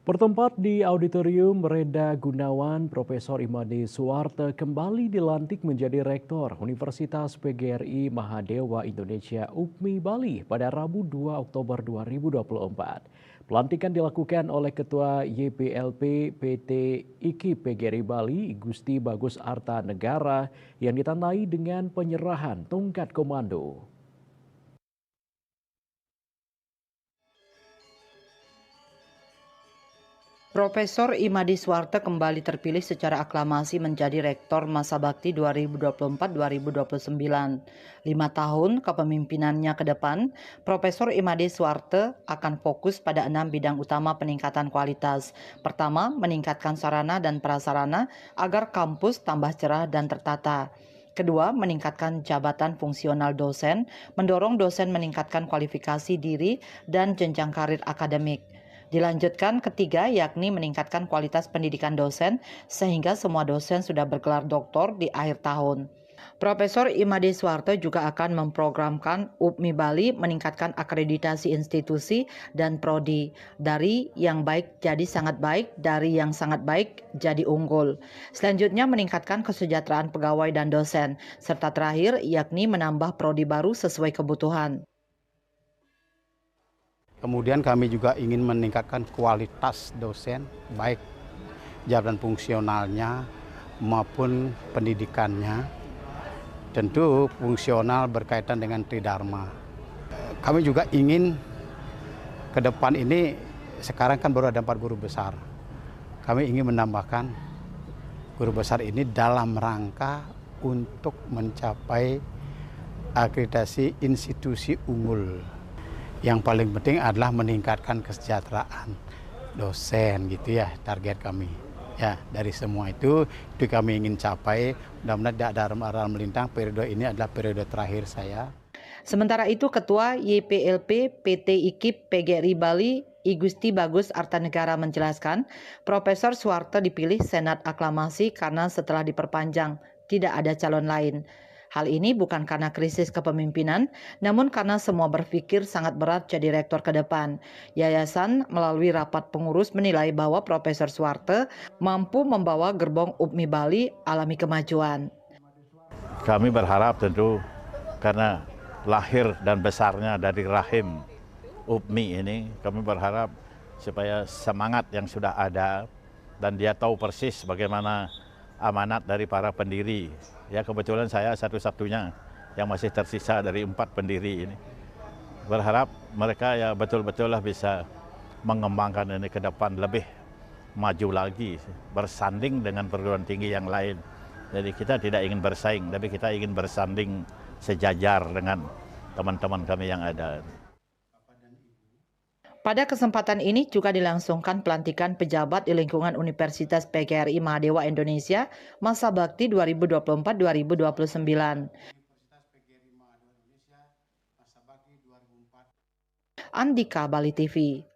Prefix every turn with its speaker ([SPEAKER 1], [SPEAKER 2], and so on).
[SPEAKER 1] Bertempat di Auditorium Reda Gunawan, Profesor Imade Suwarte kembali dilantik menjadi Rektor Universitas PGRI Mahadewa Indonesia UPMI Bali pada Rabu 2 Oktober 2024. Pelantikan dilakukan oleh Ketua YPLP PT IKIP PGRI Bali, Gusti Bagus Arta Negara, yang ditandai dengan penyerahan tongkat komando.
[SPEAKER 2] Profesor Imade Suwarte kembali terpilih secara aklamasi menjadi Rektor Masa Bakti 2024-2029. 5 tahun kepemimpinannya ke depan, Profesor Imade Suwarte akan fokus pada 6 bidang utama peningkatan kualitas. Pertama, meningkatkan sarana dan prasarana agar kampus tambah cerah dan tertata. Kedua, meningkatkan jabatan fungsional dosen, mendorong dosen meningkatkan kualifikasi diri dan jenjang karir akademik. Dilanjutkan ketiga, yakni meningkatkan kualitas pendidikan dosen sehingga semua dosen sudah bergelar doktor di akhir tahun. Profesor Imade Suwarte juga akan memprogramkan UPMI Bali meningkatkan akreditasi institusi dan prodi dari yang baik jadi sangat baik, dari yang sangat baik jadi unggul. Selanjutnya meningkatkan kesejahteraan pegawai dan dosen, serta terakhir yakni menambah prodi baru sesuai kebutuhan.
[SPEAKER 3] Kemudian kami juga ingin meningkatkan kualitas dosen, baik jabatan fungsionalnya maupun pendidikannya. Tentu fungsional berkaitan dengan Tridharma. Kami juga ingin ke depan ini, sekarang kan baru ada 4 guru besar. Kami ingin menambahkan guru besar ini dalam rangka untuk mencapai akreditasi institusi unggul. Yang paling penting adalah meningkatkan kesejahteraan dosen gitu ya, target kami. Ya, dari semua itu kami ingin capai. Mudah-mudahan tidak ada hal melintang, periode ini adalah periode terakhir saya.
[SPEAKER 2] Sementara itu, Ketua YPLP PT IKIP PGRI Bali, I Gusti Bagus Arta Negara menjelaskan, Profesor Suwarte dipilih Senat aklamasi karena setelah diperpanjang tidak ada calon lain. Hal ini bukan karena krisis kepemimpinan, namun karena semua berpikir sangat berat jadi rektor ke depan. Yayasan melalui rapat pengurus menilai bahwa Profesor Suwarte mampu membawa gerbong UPMI Bali alami kemajuan.
[SPEAKER 4] Kami berharap tentu karena lahir dan besarnya dari rahim UPMI ini, kami berharap supaya semangat yang sudah ada dan dia tahu persis bagaimana amanat dari para pendiri. Ya, kebetulan saya satu-satunya yang masih tersisa dari 4 pendiri ini. Berharap mereka ya betul-betul lah bisa mengembangkan ini ke depan lebih maju lagi, bersanding dengan perguruan tinggi yang lain. Jadi kita tidak ingin bersaing, tapi kita ingin bersanding sejajar dengan teman-teman kami yang ada.
[SPEAKER 2] Pada kesempatan ini juga dilangsungkan pelantikan pejabat di lingkungan Universitas PGRI Mahadewa Indonesia Masa Bakti 2024-2029. Andika, Bali TV.